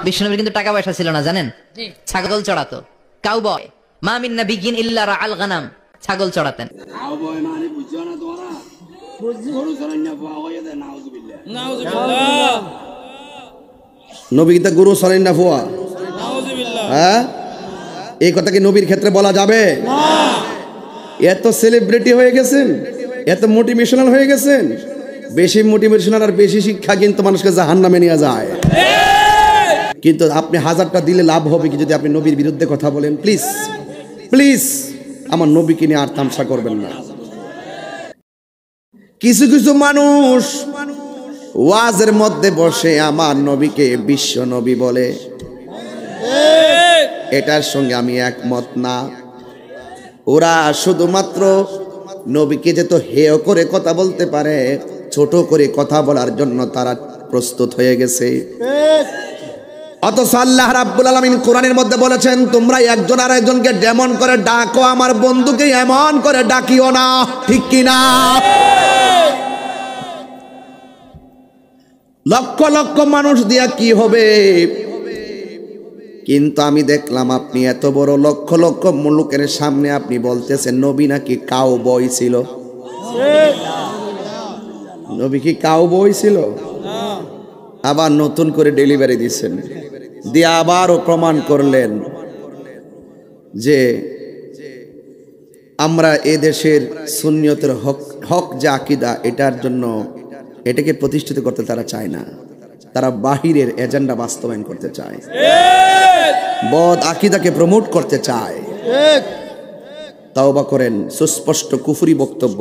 বিশ্বনবীর কিন্তু টাকা পয়সা ছিল না জানেন, ছাগল চড়াতো। কাউবয় মা মিন নাবিয়্যিন ইল্লা রাআল গানাম, ছাগল চড়াতেন। কাউবয় মানে বুঝছো না তোমরা? গরু চড়াই না ফুয়া হয়ে যায়, নাউজুবিল্লাহ নাউজুবিল্লাহ। নবী কি তা গরু চড়াই না ফুয়া? নাউজুবিল্লাহ। হ্যাঁ, এই কথা কি নবীর ক্ষেত্রে বলা যাবে? না। এত সেলিব্রিটি হয়ে গেছেন, এত মোটিভেশনাল হয়ে গেছেন, বেশি মোটিভেশনাল আর বেশি শিক্ষা কিন্তু মানুষকে জাহান্নামে নিয়ে যায়। কিন্তু আপনি হাজারটা দিলে লাভ হবে কি যদি আপনি নবীর বিরুদ্ধে কথা বলেন? প্লিজ প্লিজ আমার নবীকে নিয়ে আর তামসা করবেন না। কিছু কিছু মানুষ ওয়াজের মধ্যে বসে আমার নবীকে বিশ্ব নবী বলে, এটার সঙ্গে আমি একমত না। ওরা শুধুমাত্র নবীকে যে তো হেয় করে কথা বলতে পারে, ছোট করে কথা বলার জন্য তারা প্রস্তুত হয়ে গেছে। অথচ আল্লাহ রাব্বুল আলামিন কোরআনের মধ্যে বলেছেন, তোমরা একজন আর একজনকে যেমন করে ডাকো আমার বন্ধুকে এমন করে ডাকিও না। ঠিক কিনা? লক্ষ লক্ষ মানুষ দিয়া কি হবে? কিন্তু আমি দেখলাম আপনি এত বড় লক্ষ লক্ষ মুলুকের সামনে আপনি বলতেছেন নবী নাকি কাউবয় ছিল। নবী কি কাউবয় ছিল? আবার নতুন করে ডেলিভারি দিচ্ছেন, দিয়ে আবারও প্রমাণ করলেন যে আমরা এদেশের সুন্নিয়তের হক যে আকীদা, এটার জন্য এটাকে প্রতিষ্ঠিত করতে তারা চায় না, তারা বাহিরের এজেন্ডা বাস্তবায়ন করতে চায়, বদ আকীদাকে প্রমোট করতে চায়। তাওবা করেন, সুস্পষ্ট কুফরি বক্তব্য।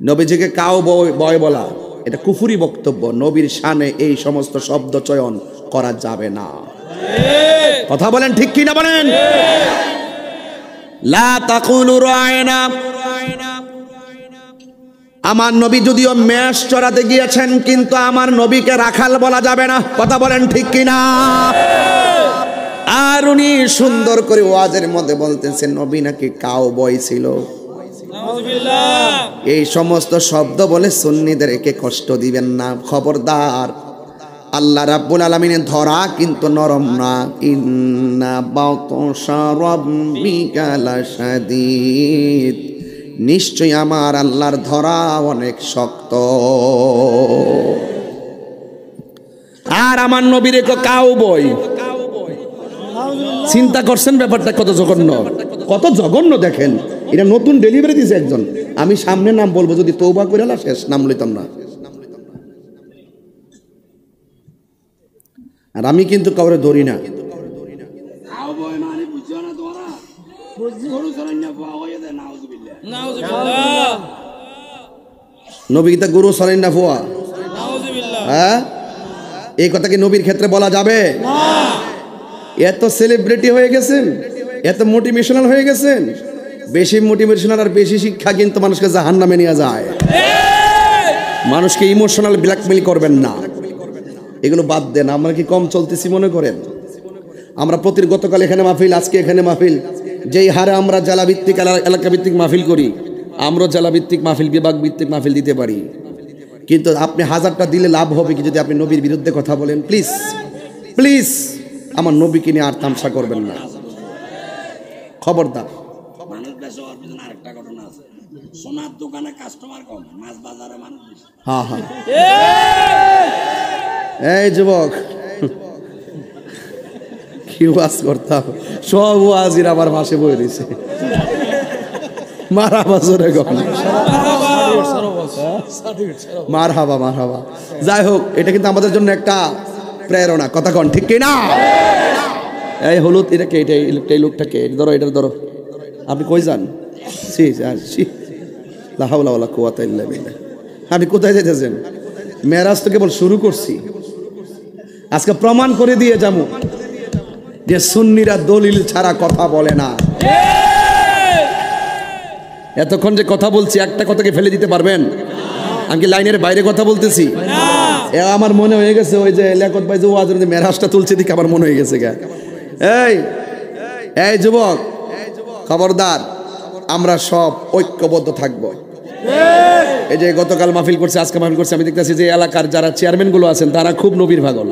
নবীজিকে কাউবয় বলা এটা কুফরি বক্তব্য। নবীর শানে এই সমস্ত শব্দ চয়ন করা যাবে না। কথা বলেন ঠিক কি না বলেন? লা তাকুলু রায়না। আমার নবী যদিও মেষ চড়াতে গিয়েছেন, কিন্তু আমার নবীকে রাখাল বলা যাবে না। কথা বলেন ঠিক কি না? আর উনি সুন্দর করে ওয়াজের মধ্যে বলতেছেন নবী নাকি কাউবয় ছিল। এই সমস্ত শব্দ বলে সুন্নিদেরকে কষ্ট দিবেন না, খবরদার। আল্লাহ রাব্বুল আলামিনের ধরা কিন্তু নরম না। ইন্না বাতশা রাব্বিকা লাশাদীদ, নিশ্চয় আমার আল্লাহর ধরা অনেক শক্ত। আর আমার নবীর কাউবয়, চিন্তা করছেন ব্যাপারটা কত জঘন্য, কত জঘন্য দেখেন। এটা নতুন ডেলিভারি দিয়েছে একজন। আমি সামনে নাম বলবো, যদি তওবা করে না শেষ নাম লইতাম না। আর আমি কিন্তু কাউরে ধরি না। নবী কি তা গরু চড়াই না ফুয়া? হ্যাঁ, এই কথা কি নবীর ক্ষেত্রে বলা যাবে? না। এত সেলিব্রিটি হয়ে গেছেন, এত মোটিভেশনাল হয়ে গেছেন, বেশি মোটিভেশনাল আর বেশি শিক্ষা কিন্তু মানুষকে জাহান্নামে নিয়ে যায়। মানুষকে ইমোশনাল ব্ল্যাকমেইল করবেন না, এগুলো বাদ দেন। আমরা কি কম চলতেছি মনে করেন? আমরা গতকাল এখানে মাহফিল, আজকে এখানে মাহফিল। যেই হারে আমরা জেলা ভিত্তিক এলাকা ভিত্তিক মাহফিল করি, আমরা জেলা ভিত্তিক মাহফিল, বিভাগ ভিত্তিক মাহফিল দিতে পারি। কিন্তু আপনি হাজারটা দিলে লাভ হবে কি যদি আপনি নবীর বিরুদ্ধে কথা বলেন? প্লিজ প্লিজ আমার নবীকে নিয়ে আর তামসা করবেন না, খবরদার। আরেকটা ঘটনা আছে, সোনার দোকানে কাস্টমার কম, মাছ বাজারে মানুষ বেশি। হ্যাঁ হ্যাঁ, এই যুবক কি ওয়াজ করতাম, সব ওয়াজির আমার পাশে বই রয়েছে। মারহাবা জোরে গণ, মারহাবা মারহাবা। যাই হোক, এটা কিন্তু আমাদের জন্য একটা প্রেরণা। কথা কন ঠিক কিনা? এই হলুদ এটাকে, এই লোকটাকে ধরো, এটা ধরো। আপনি কই যান? আপনি কোথায় যেতেছেন? মেরাজ তো কেবল শুরু করছি, আজকে প্রমাণ করে দিয়ে যাবো যে সুন্নিরা দলিল ছাড়া কথা বলে না। এতক্ষণ যে কথা বলছি, একটা কথাকে ফেলে দিতে পারবেন? আমি কি লাইনের বাইরে কথা বলতেছি? আমার মনে হয়ে গেছে ওই যে লেখক ভাই যে ওয়াজের মধ্যে মেরাজটা তুলছে, দিকে আমার মনে হয়ে গেছে। এই যুবক, খবরদার, আমরা সব ঐক্যবদ্ধ থাকবো। এই যে গতকাল মাহফিল করছে, আজকে মাহফিল করছে, আমি দেখতেছি যে এলাকার যারা চেয়ারম্যান গুলো আছেন তারা খুব নবীর পাগল।